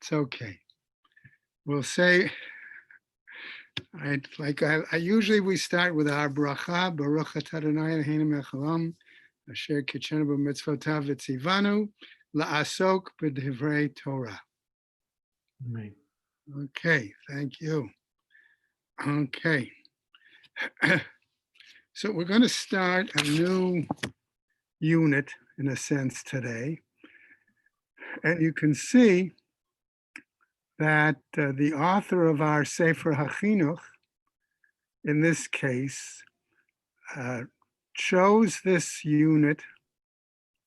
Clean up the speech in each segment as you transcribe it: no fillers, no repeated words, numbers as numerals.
It's okay. We'll say, I usually we start with our bracha, Baruch atah Adonai Eloheinu melech haolam, asher kitshenu b'mitzvotav v'tzivanu, la'asok b'divrei Torah. Amen. Okay, thank you. Okay. So we're going to start a new unit, in a sense, today. And you can see that the author of our Sefer HaChinuch, in this case, chose this unit,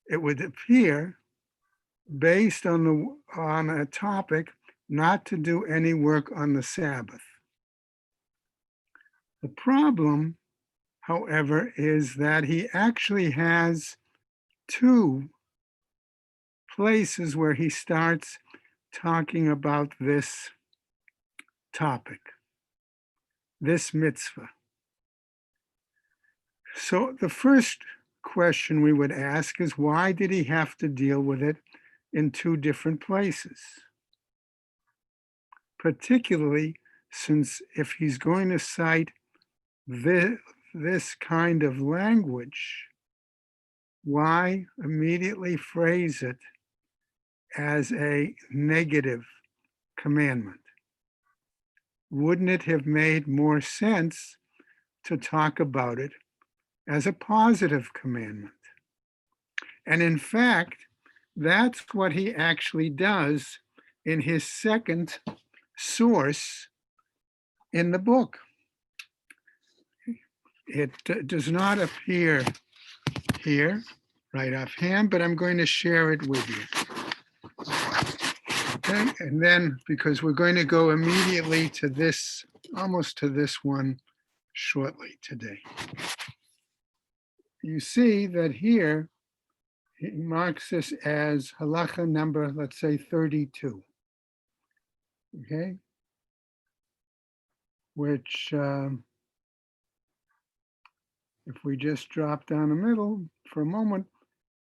it would appear, based on a topic, not to do any work on the Sabbath. The problem, however, is that he actually has two places where he starts talking about this topic, this mitzvah. So the first question we would ask is, why did he have to deal with it in two different places? Particularly since if he's going to cite this kind of language, why immediately phrase it as a negative commandment? Wouldn't it have made more sense to talk about it as a positive commandment? And in fact, that's what he actually does in his second source in the book. It does not appear here right offhand, but I'm going to share it with you. Okay, and then because we're going to go immediately to this, almost to this one shortly today. You see that here he marks this as halacha number, let's say 32. Okay, which if we just drop down the middle for a moment,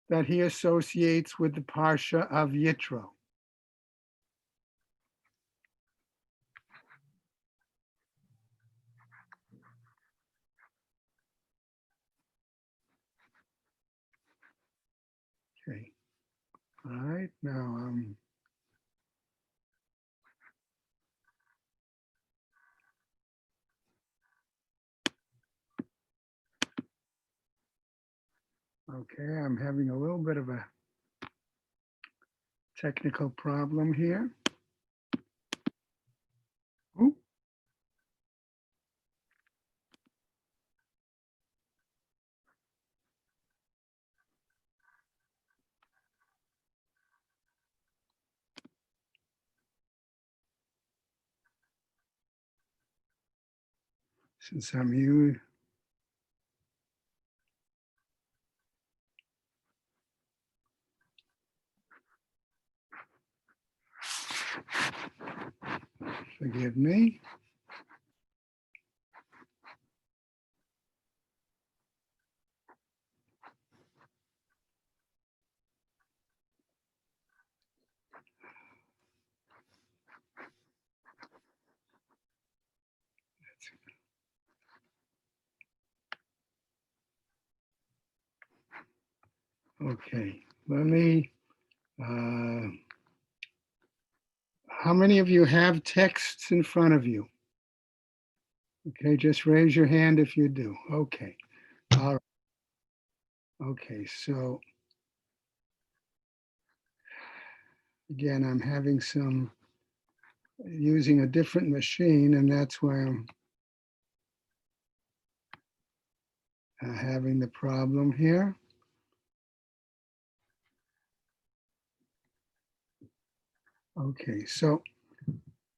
that he associates with the Parsha of Yitro. Okay, all right, now okay, I'm having a little bit of a technical problem here. Ooh. Since I'm you. Forgive me. Okay, let me, how many of you have texts in front of you? Okay, just raise your hand if you do. Okay, all right. Okay, so again, I'm having some, using a different machine, and that's why I'm having the problem here. Okay, so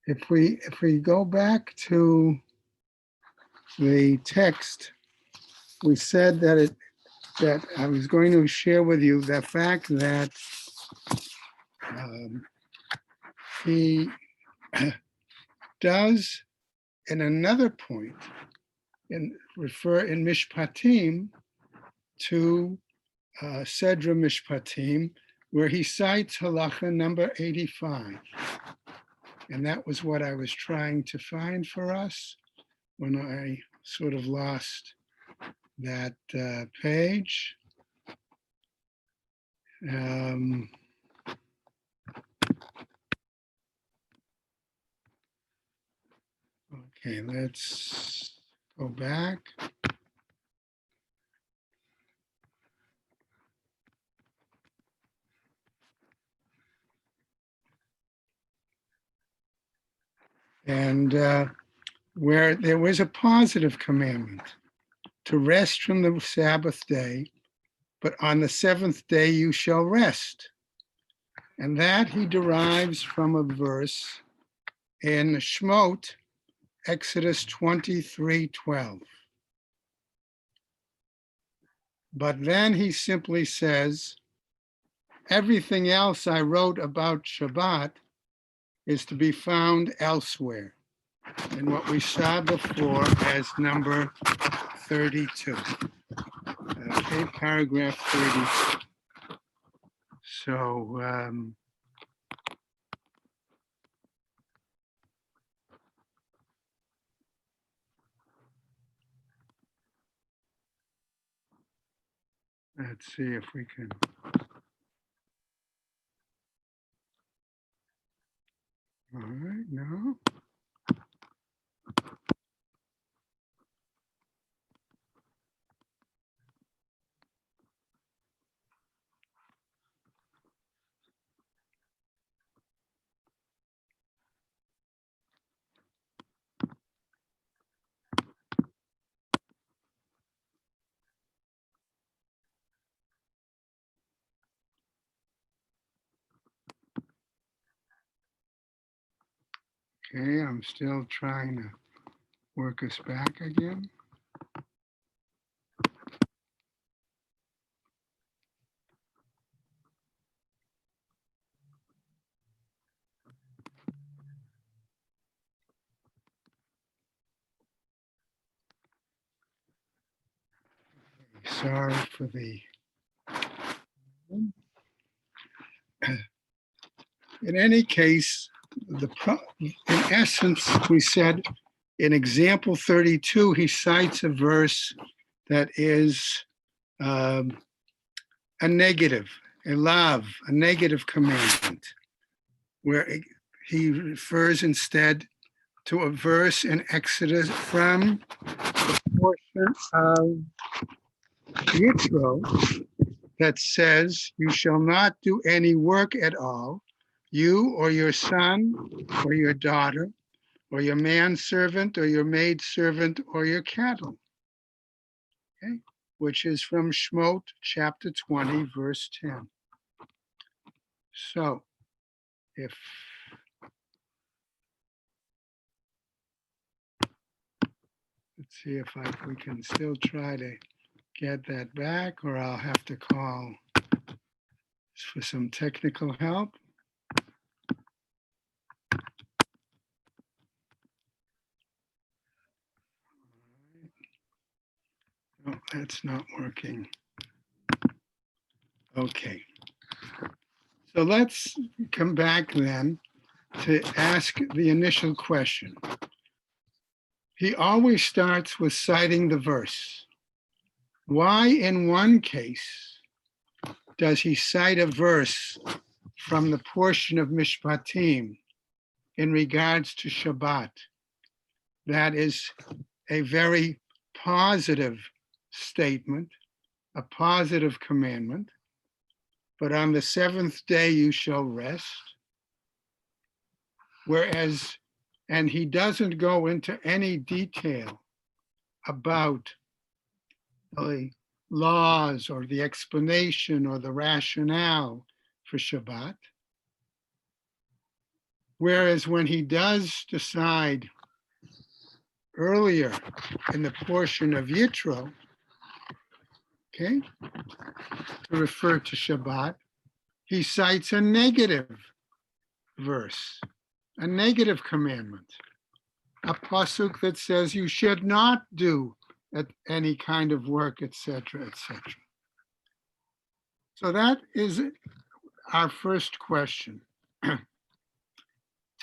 if we go back to the text, we said that I was going to share with you the fact that he does in another point refer in Mishpatim to Sedra Mishpatim, where he cites halacha number 85. And that was what I was trying to find for us when I sort of lost that page. Okay, let's go back. And where there was a positive commandment to rest from the Sabbath day, but on the seventh day you shall rest. And that he derives from a verse in Shmot, Exodus 23:12. But then he simply says, everything else I wrote about Shabbat is to be found elsewhere in what we saw before as number 32. Okay, paragraph 30. So let's see if we can. All right, no. Okay, I'm still trying to work us back again. Sorry for the. In any case, in essence, we said in example 32, he cites a verse that is a negative, a lav, a negative commandment, where he refers instead to a verse in Exodus from the portion of Yitro that says, you shall not do any work at all, you or your son or your daughter or your manservant or your maidservant or your cattle. Okay, which is from Shmot chapter 20, verse 10. So if let's see if we can still try to get that back, or I'll have to call for some technical help. Oh, that's not working. Okay. So let's come back then to ask the initial question. He always starts with citing the verse. Why in one case does he cite a verse from the portion of Mishpatim in regards to Shabbat? That is a very positive statement, a positive commandment. But on the seventh day you shall rest. Whereas, and he doesn't go into any detail about the laws or the explanation or the rationale for Shabbat. Whereas when he does decide earlier in the portion of Yitro, okay, to refer to Shabbat, he cites a negative verse, a negative commandment, a pasuk that says you should not do any kind of work, etc., etc. So that is our first question.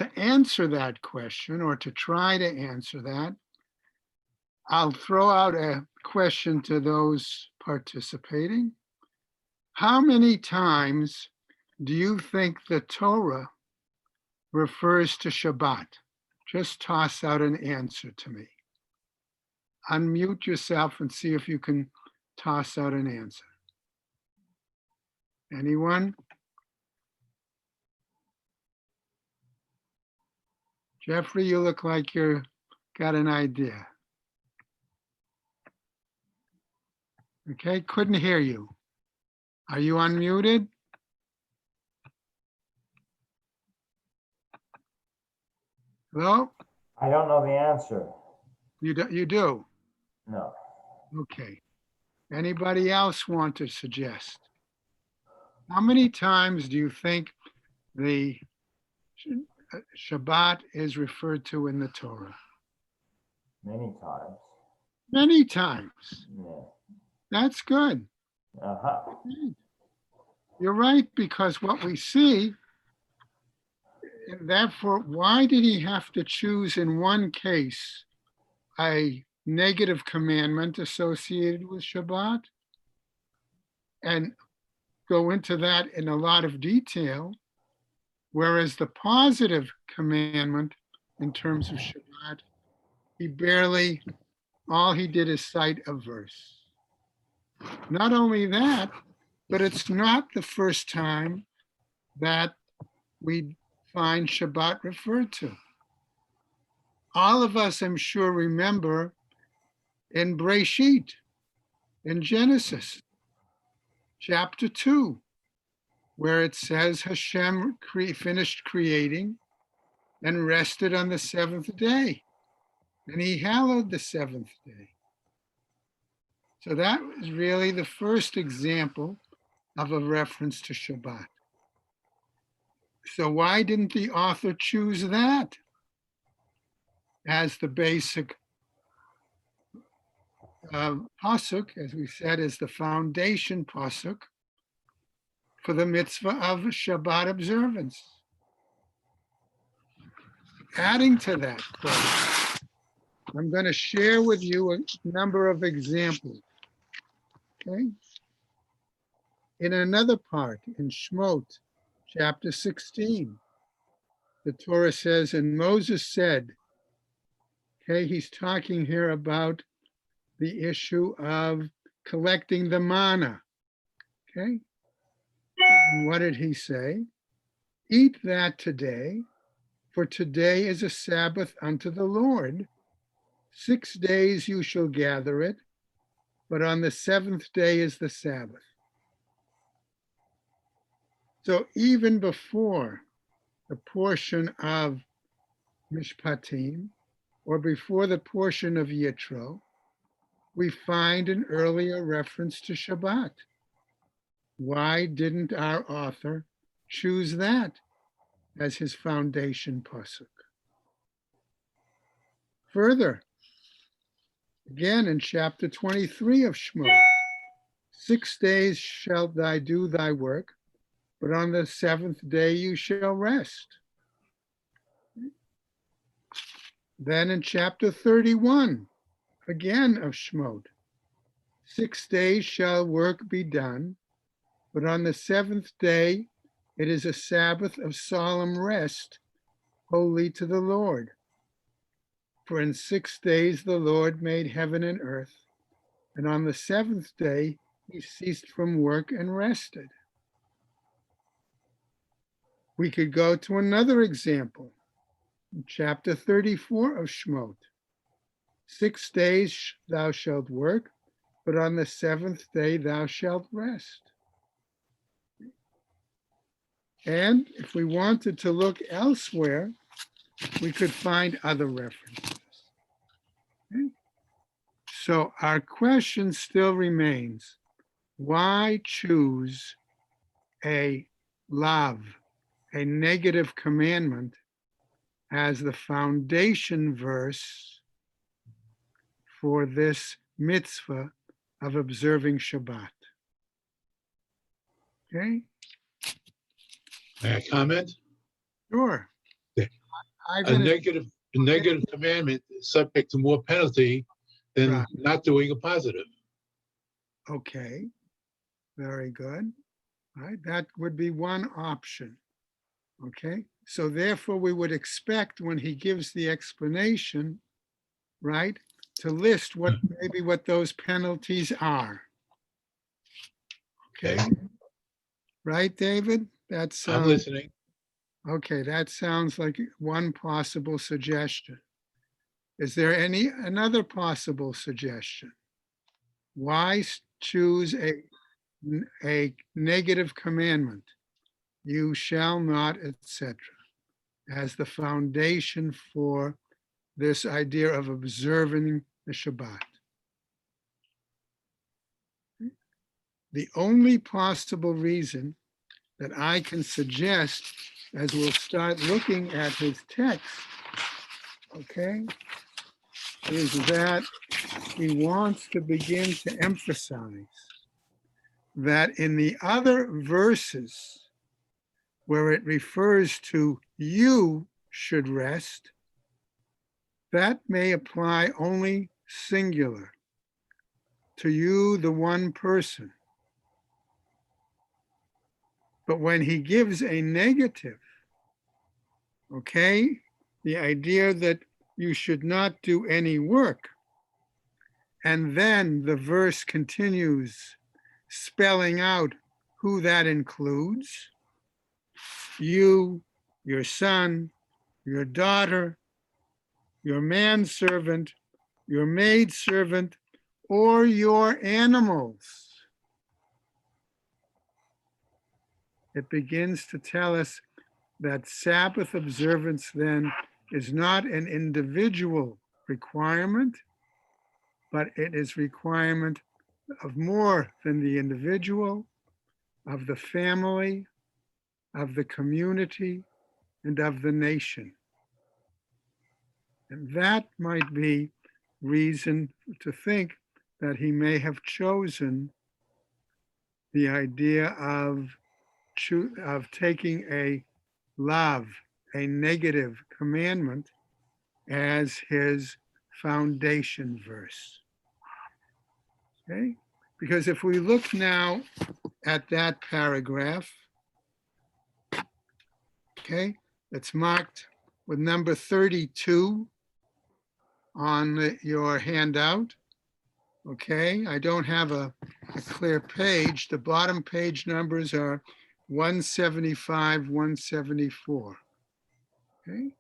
to answer that question or to try to answer that, I'll throw out a question to those participating. How many times do you think the Torah refers to Shabbat? Just toss out an answer to me. Unmute yourself and see if you can toss out an answer. Anyone? Jeffrey, you look like you're got an idea. Okay, couldn't hear you. Are you unmuted? Hello? I don't know the answer. You do? No. Okay. Anybody else want to suggest? How many times do you think the Shabbat is referred to in the Torah? Many times. Many times. Yeah. That's good. Uh-huh. You're right, because what we see, and therefore, why did he have to choose in one case a negative commandment associated with Shabbat and go into that in a lot of detail, whereas the positive commandment in terms of Shabbat, all he did is cite a verse. Not only that, but it's not the first time that we find Shabbat referred to. All of us, I'm sure, remember in Breshit, in Genesis, chapter 2, where it says Hashem finished creating and rested on the seventh day, and he hallowed the seventh day. So that was really the first example of a reference to Shabbat. So why didn't the author choose that as the basic pasuk, as we said, as the foundation pasuk for the mitzvah of Shabbat observance? Adding to that question, I'm going to share with you a number of examples. Okay? In another part, in Shmot, chapter 16, the Torah says, and Moses said, okay, he's talking here about the issue of collecting the manna. Okay? And what did he say? Eat that today, for today is a Sabbath unto the Lord. 6 days you shall gather it, but on the seventh day is the Sabbath. So even before the portion of Mishpatim, or before the portion of Yitro, we find an earlier reference to Shabbat. Why didn't our author choose that as his foundation pasuk? Further, again in chapter 23 of Shmot, 6 days shalt thou do thy work, but on the seventh day you shall rest. Then in chapter 31, again of Shmot, 6 days shall work be done, but on the seventh day it is a Sabbath of solemn rest, holy to the Lord. For in 6 days the Lord made heaven and earth, and on the seventh day he ceased from work and rested. We could go to another example, in chapter 34 of Shmot. 6 days thou shalt work, but on the seventh day thou shalt rest. And if we wanted to look elsewhere, we could find other references. Okay? So our question still remains, why choose a lav, a negative commandment, as the foundation verse for this mitzvah of observing Shabbat? Okay? May I comment? Sure. I'm a gonna- negative commandment is subject to more penalty than Right. not doing a positive. Okay, very good. All right, that would be one option. Okay, so therefore we would expect when he gives the explanation, right, to list what maybe what those penalties are. Okay, right, David? That's I'm listening. okay. That sounds like one possible suggestion. Is there another possible suggestion? Why choose a negative commandment? You shall not, etc., as the foundation for this idea of observing the Shabbat. The only possible reason that I can suggest, as we'll start looking at his text, okay, is that he wants to begin to emphasize that in the other verses where it refers to you should rest, that may apply only singular to you, the one person. But when he gives a negative, okay, the idea that you should not do any work, and then the verse continues spelling out who that includes, you, your son, your daughter, your manservant, your maidservant, or your animals. It begins to tell us that Sabbath observance then is not an individual requirement, but it is requirement of more than the individual, of the family, of the community, and of the nation. And that might be reason to think that he may have chosen the idea of taking a lav, a negative commandment, as his foundation verse. Okay? Because if we look now at that paragraph, okay, it's marked with number 32 on your handout. Okay, I don't have a clear page. The bottom page numbers are 175, 174. Okay.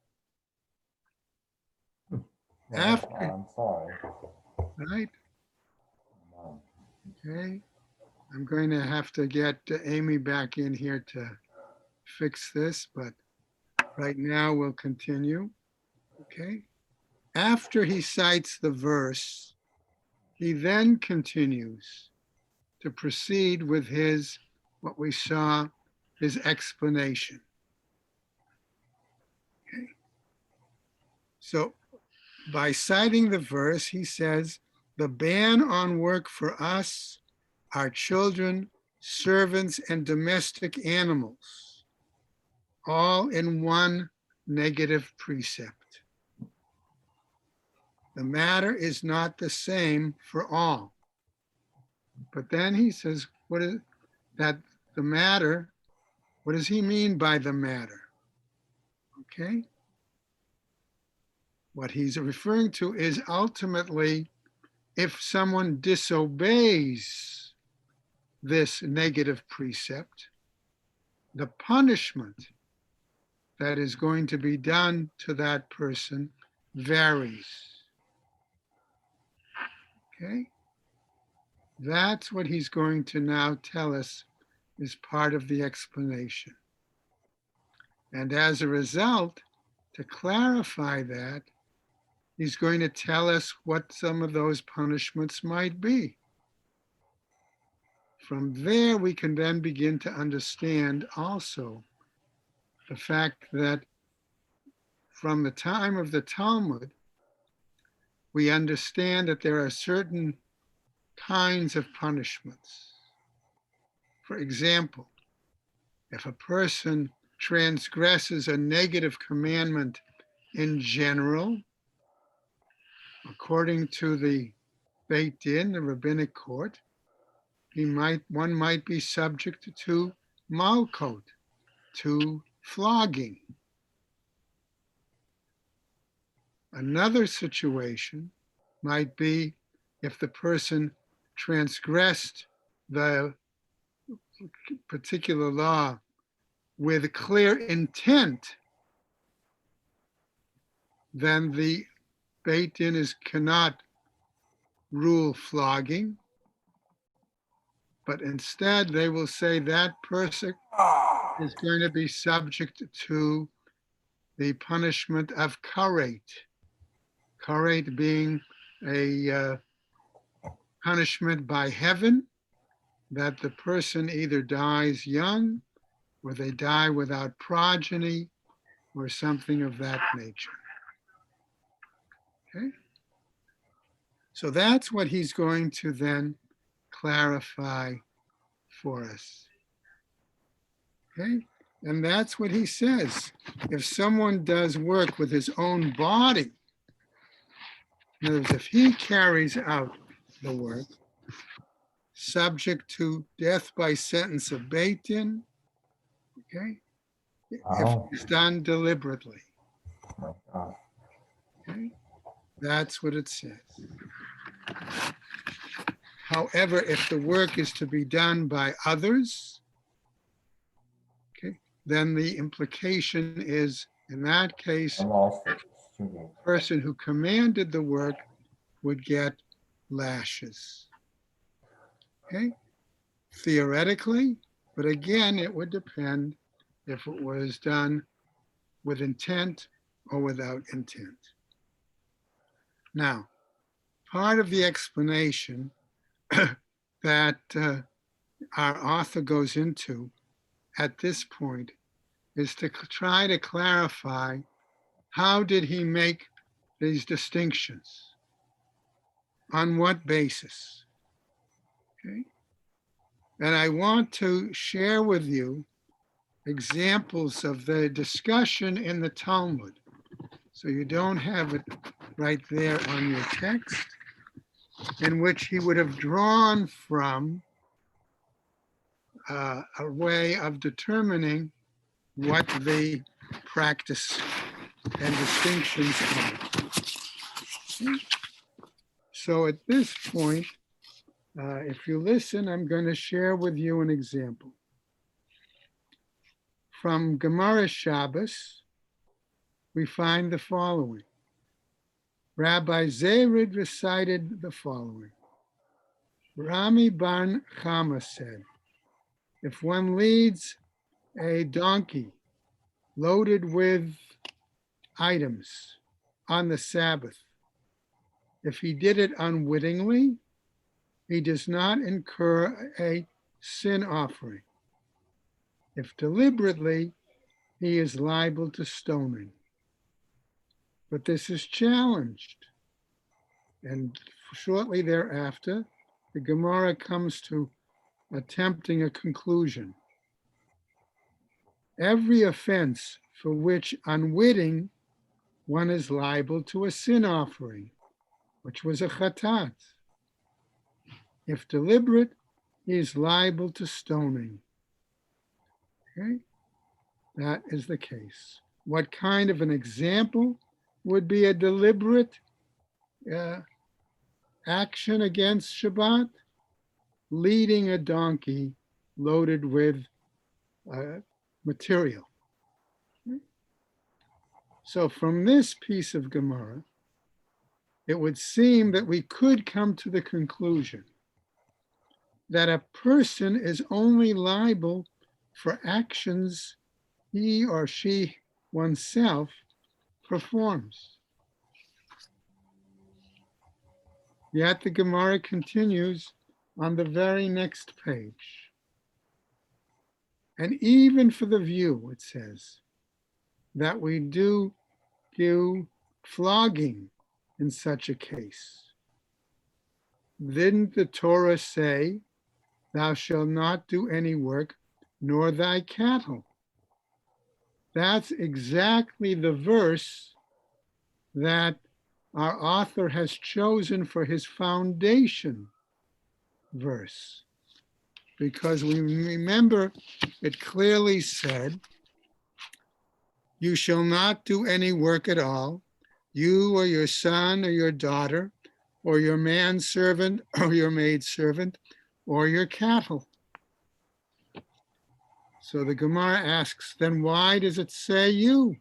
After, I'm sorry. right? No. Okay. I'm going to have to get Amy back in here to fix this, but right now we'll continue. Okay. After he cites the verse, he then continues to proceed with his, what we saw, his explanation. Okay. So by citing the verse, he says, the ban on work for us, our children, servants, and domestic animals, all in one negative precept. The matter is not the same for all. But then he says, what is that the matter? What does he mean by the matter? Okay. What he's referring to is ultimately if someone disobeys this negative precept, the punishment that is going to be done to that person varies. Okay? That's what he's going to now tell us is part of the explanation. And as a result, to clarify that, he's going to tell us what some of those punishments might be. From there, we can then begin to understand also the fact that from the time of the Talmud, we understand that there are certain kinds of punishments. For example, if a person transgresses a negative commandment in general, according to the Beit Din, the rabbinic court, one might be subject to malkot, to flogging. Another situation might be if the person transgressed the particular law with clear intent, then the Beit Din cannot rule flogging, but instead they will say that person is going to be subject to the punishment of karet. Karet being a punishment by heaven, that the person either dies young or they die without progeny or something of that nature. Okay? So that's what he's going to then clarify for us. Okay? And that's what he says. If someone does work with his own body, in other words, if he carries out the work, subject to death by sentence of Beit Din, okay? If it's done deliberately, my God. okay? That's what it says. However, if the work is to be done by others, okay, then the implication is, in that case, I lost it. the person who commanded the work would get lashes. Okay? Theoretically, but again, it would depend if it was done with intent or without intent. Now, part of the explanation that our author goes into at this point is to try to clarify how did he make these distinctions? On what basis? Okay. And I want to share with you examples of the discussion in the Talmud. So you don't have it right there on your text, in which he would have drawn from a way of determining what the practice and distinctions are. So at this point, if you listen, I'm going to share with you an example. From Gemara Shabbos, we find the following. Rabbi Zerid recited the following. Rami Bar Chama said, if one leads a donkey loaded with items on the Sabbath, if he did it unwittingly, he does not incur a sin offering. If deliberately, he is liable to stoning. But this is challenged. And shortly thereafter, the Gemara comes to attempting a conclusion. Every offense for which unwitting, one is liable to a sin offering, which was a chatat. If deliberate, he is liable to stoning. Okay, that is the case. What kind of an example would be a deliberate action against Shabbat? Leading a donkey loaded with material. Okay. So from this piece of Gemara, it would seem that we could come to the conclusion that a person is only liable for actions he or she oneself performs. Yet the Gemara continues on the very next page. And even for the view, it says, that we do flogging in such a case. Didn't the Torah say, thou shalt not do any work, nor thy cattle? That's exactly the verse that our author has chosen for his foundation verse. Because we remember it clearly said, you shall not do any work at all, you or your son or your daughter, or your manservant or your maidservant, or your cattle. So the Gemara asks, then why does it say you?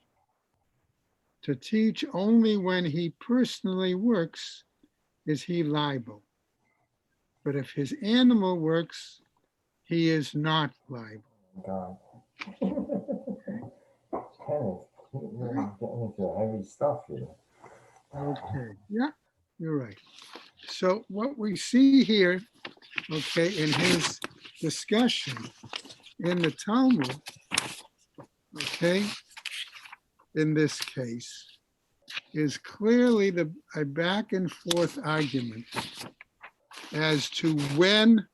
To teach only when he personally works is he liable. But if his animal works, he is not liable. God. Kenneth, you're getting into heavy stuff here. Okay, yeah, you're right. So what we see here, okay, in his discussion in the Talmud, okay, in this case, is clearly a back and forth argument as to when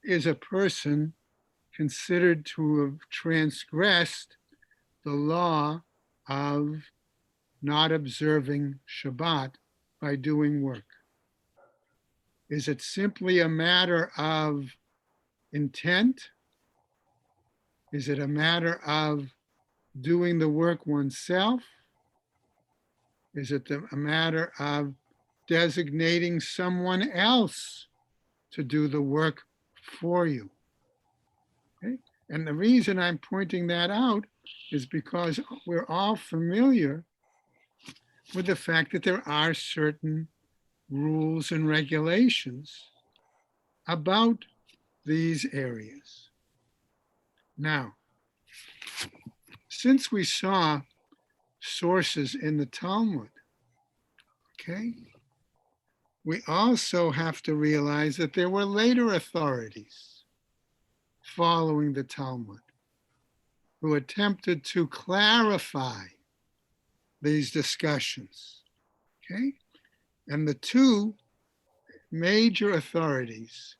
is a person considered to have transgressed the law of not observing Shabbat by doing work. Is it simply a matter of intent? Is it a matter of doing the work oneself? Is it a matter of designating someone else to do the work for you? Okay? And the reason I'm pointing that out is because we're all familiar with the fact that there are certain rules and regulations about these areas. Now, since we saw sources in the Talmud, okay, we also have to realize that there were later authorities following the Talmud who attempted to clarify these discussions, okay? And the two major authorities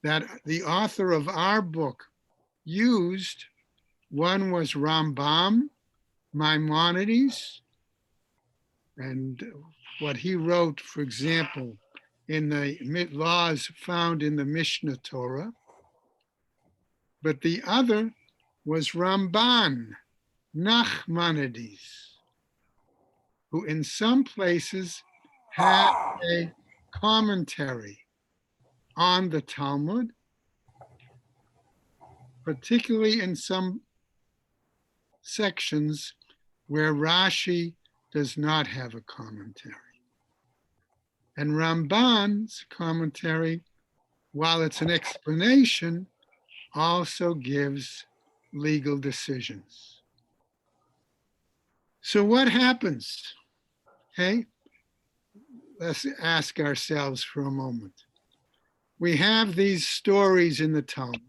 that the author of our book used, one was Rambam, Maimonides, and what he wrote, for example, in the laws found in the Mishnah Torah. But the other was Ramban, Nachmanides, who in some places had a commentary on the Talmud, particularly in some sections where Rashi does not have a commentary. And Ramban's commentary, while it's an explanation, also gives legal decisions. So what happens? Okay, let's ask ourselves for a moment. We have these stories in the Talmud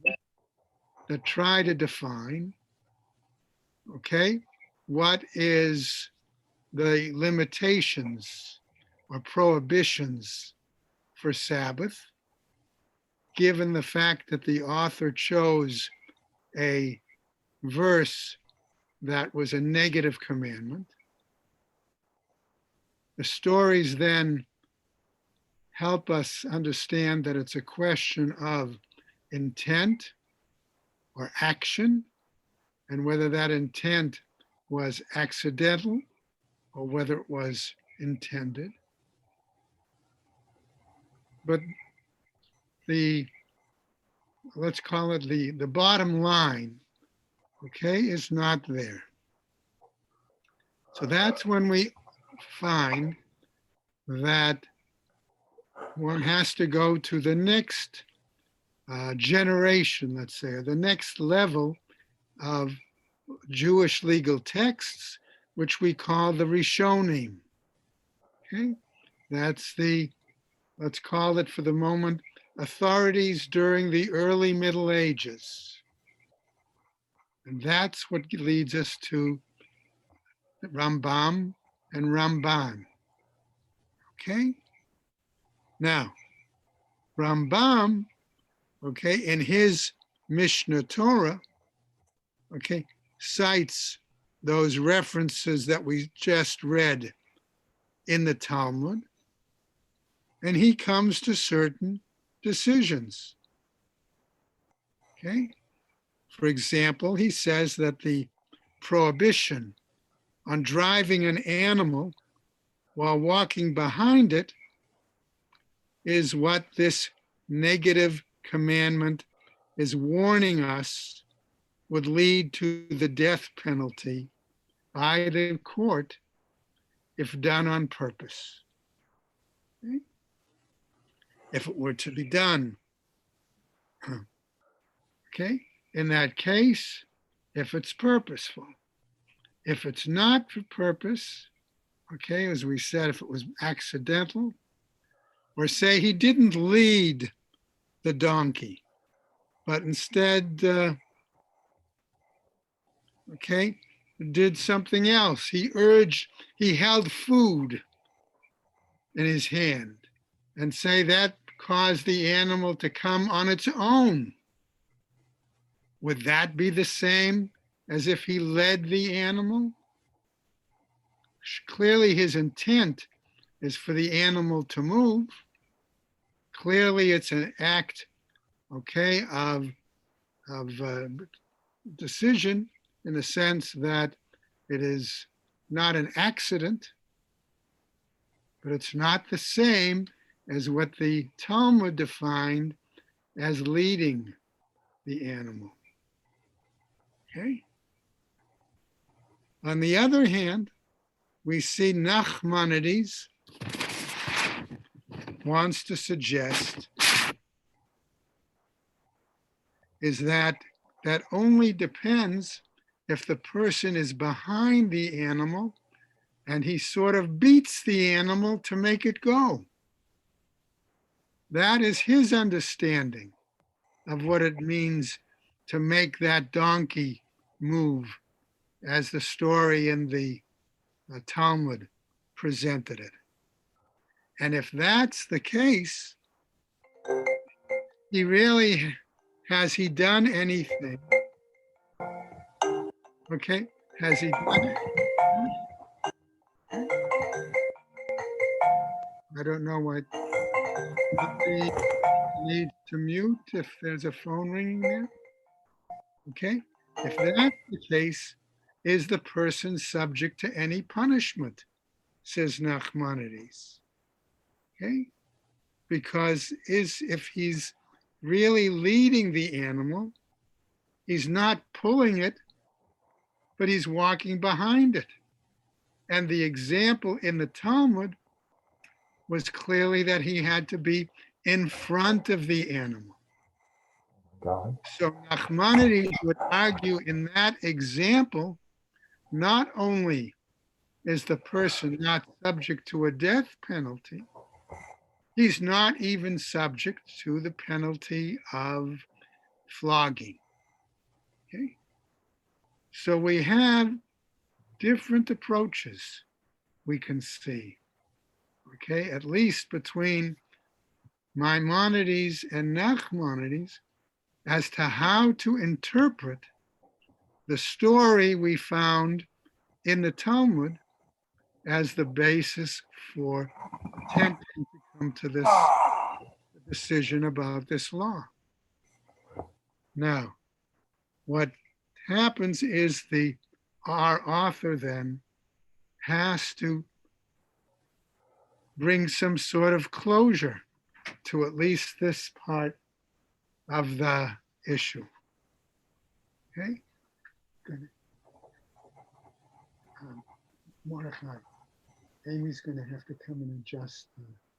that try to define, okay, what is the limitations or prohibitions for Sabbath, given the fact that the author chose a verse that was a negative commandment. The stories then help us understand that it's a question of intent or action, and whether that intent was accidental or whether it was intended. But let's call it the bottom line, okay, is not there. So that's when we find that one has to go to the next generation, let's say, or the next level of Jewish legal texts, which we call the Rishonim. Okay, that's let's call it for the moment, authorities during the early Middle Ages. And that's what leads us to Rambam and Ramban. Okay? Now, Rambam, okay, in his Mishnah Torah, okay, cites those references that we just read in the Talmud, and he comes to certain decisions. Okay? For example, he says that the prohibition on driving an animal while walking behind it is what this negative commandment is warning us would lead to the death penalty by the court if done on purpose. Okay? If it were to be done. Okay? In that case, if it's purposeful. If it's not for purpose, okay, as we said, if it was accidental, or say he didn't lead the donkey, but instead, okay, did something else. He held food in his hand, and say that caused the animal to come on its own. Would that be the same as if he led the animal? Clearly his intent is for the animal to move. Clearly it's an act, okay, of decision in the sense that it is not an accident, but it's not the same as what the Talmud defined as leading the animal. Okay? On the other hand, we see Nachmanides wants to suggest is that only depends if the person is behind the animal and he sort of beats the animal to make it go. That is his understanding of what it means to make that donkey move, as the story in the Talmud presented it. And if that's the case, has he done anything? Okay, has he done it? I don't know what. Somebody needs to mute if there's a phone ringing there. Okay, if that's the case, is the person subject to any punishment, says Nachmanides. Okay, because if he's really leading the animal, he's not pulling it, but he's walking behind it. And the example in the Talmud was clearly that he had to be in front of the animal. God. So Nachmanides would argue in that example, not only is the person not subject to a death penalty, he's not even subject to the penalty of flogging. Okay? So we have different approaches we can see, okay, at least between Maimonides and Nachmanides as to how to interpret the story we found in the Talmud as the basis for attempting to come to this decision about this law. Now, what happens is our author then has to bring some sort of closure to at least this part of the issue. Okay? Good. Mordechai, Amy's going to have to come and adjust.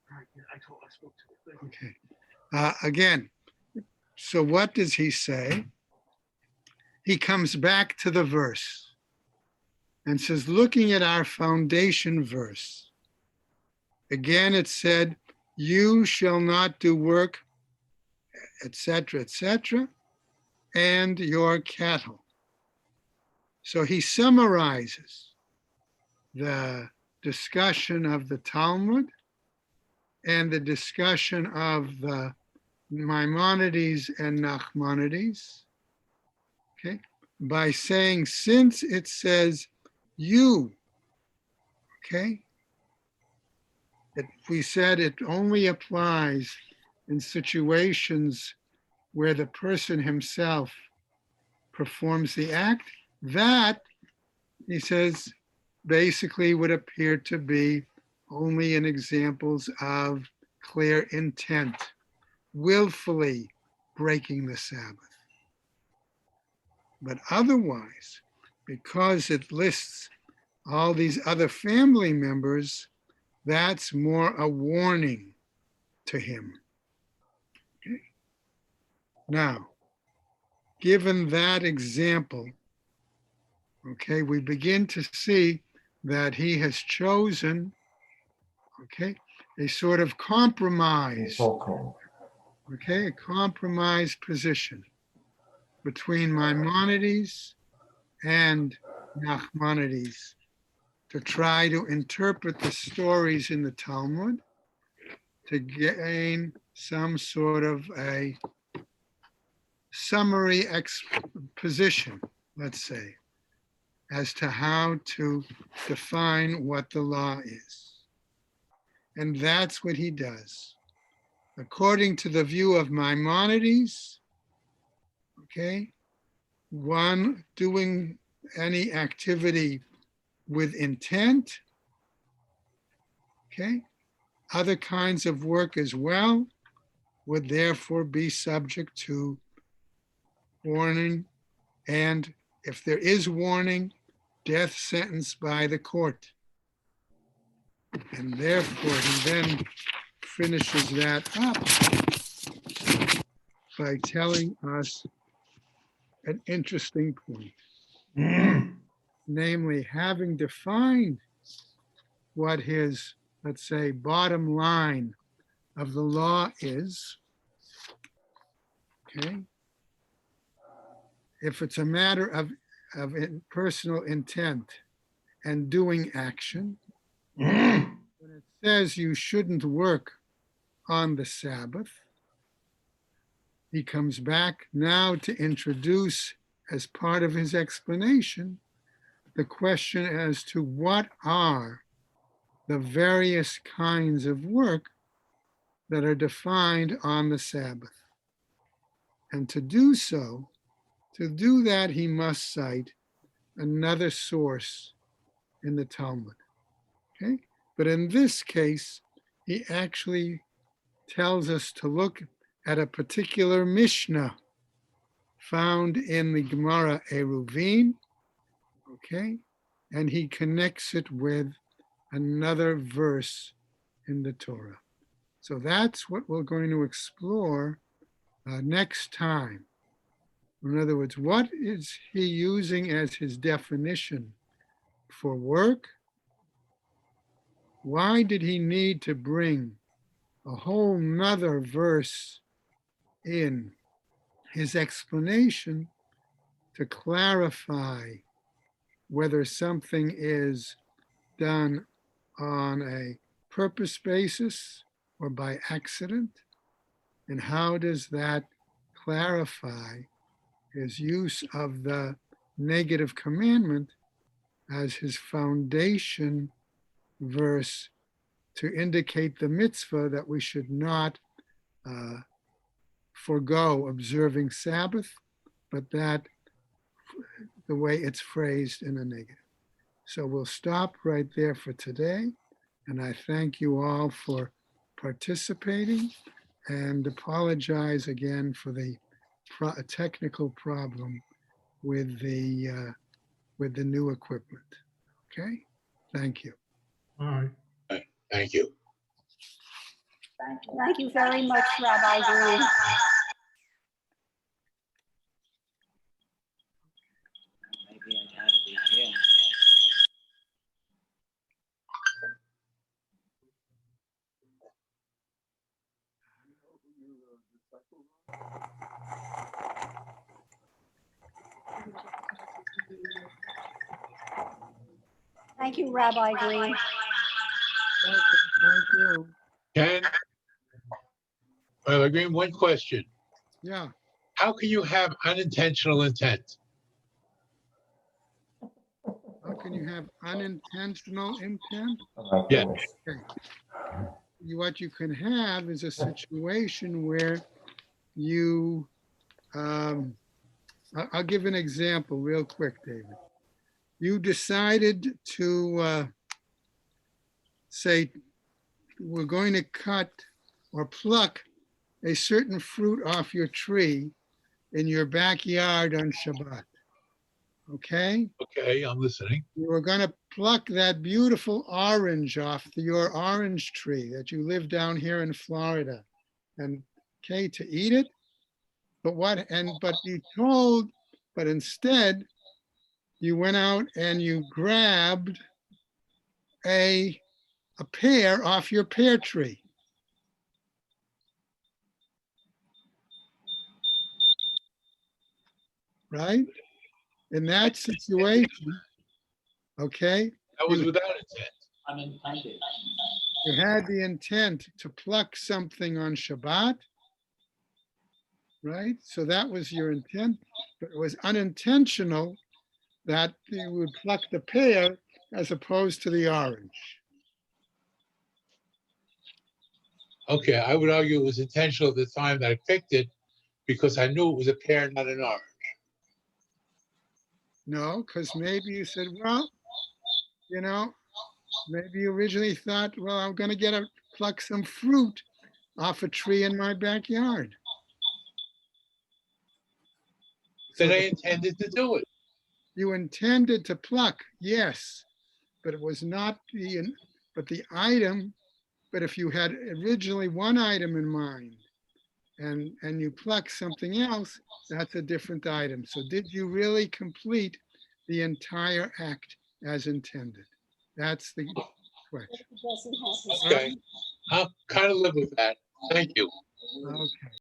I spoke to her. Okay. Again, so what does he say? He comes back to the verse and says, looking at our foundation verse, again it said, you shall not do work, etc., and your cattle. So he summarizes the discussion of the Talmud and the discussion of the Maimonides and Nachmanides, okay, by saying, since it says, you, okay? We said it only applies in situations where the person himself performs the act. That, he says, basically would appear to be only in examples of clear intent, willfully breaking the Sabbath. But otherwise, because it lists all these other family members, that's more a warning to him. Okay. Now, given that example, okay, we begin to see that he has chosen, okay, a sort of compromise, So-called. okay, a compromise position between Maimonides and Nachmanides to try to interpret the stories in the Talmud to gain some sort of a summary exposition, let's say, as to how to define what the law is. And that's what he does. According to the view of Maimonides, okay, one doing any activity with intent, okay, other kinds of work as well would therefore be subject to warning, and if there is warning, death sentence by the court. And therefore, he then finishes that up by telling us an interesting point. Namely, having defined what his, let's say, bottom line of the law is, okay, if it's a matter of personal intent and doing action, when it says you shouldn't work on the Sabbath, he comes back now to introduce, as part of his explanation, the question as to what are the various kinds of work that are defined on the Sabbath. And to do so, to do that, he must cite another source in the Talmud. Okay? But in this case, he actually tells us to look at a particular Mishnah found in the Gemara Eruvin, okay? And he connects it with another verse in the Torah. So that's what we're going to explore next time. In other words, what is he using as his definition for work? Why did he need to bring a whole nother verse in his explanation to clarify whether something is done on a purpose basis or by accident? And how does that clarify his use of the negative commandment as his foundation verse to indicate the mitzvah that we should not forego observing Sabbath, but that the way it's phrased in a negative. So we'll stop right there for today. And I thank you all for participating and apologize again for the technical problem with the new equipment. Okay, thank you. All right. Thank you. Thank you very much, Rabbi Greene. Maybe I gotta be here. Thank you, Rabbi Greene. Thank you. Ken? Green, one question. Yeah, How can you have unintentional intent? How can you have unintentional intent? Like Yeah. this. What you can have is a situation where you, I'll give an example real quick, David. You decided to say, we're going to cut or pluck a certain fruit off your tree in your backyard on Shabbat. Okay? Okay, I'm listening. You were going to pluck that beautiful orange off your orange tree that you live down here in Florida, and okay, to eat it. But instead you went out and you grabbed a pear off your pear tree. Right? In that situation, okay, That was without intent. Unintended. you had the intent to pluck something on Shabbat, right? So that was your intent, but it was unintentional that you would pluck the pear as opposed to the orange. Okay, I would argue it was intentional at the time that I picked it because I knew it was a pear, not an orange. No, because maybe you said, well, you know, maybe you originally thought, well, I'm going to pluck some fruit off a tree in my backyard. Then So I intended to do it. you intended to pluck, yes, but it was not the item. But if you had originally one item in mind and you pluck something else, that's a different item. So did you really complete the entire act as intended? That's the question. It doesn't have to Okay, I'll kind of live with that. Thank you. Okay.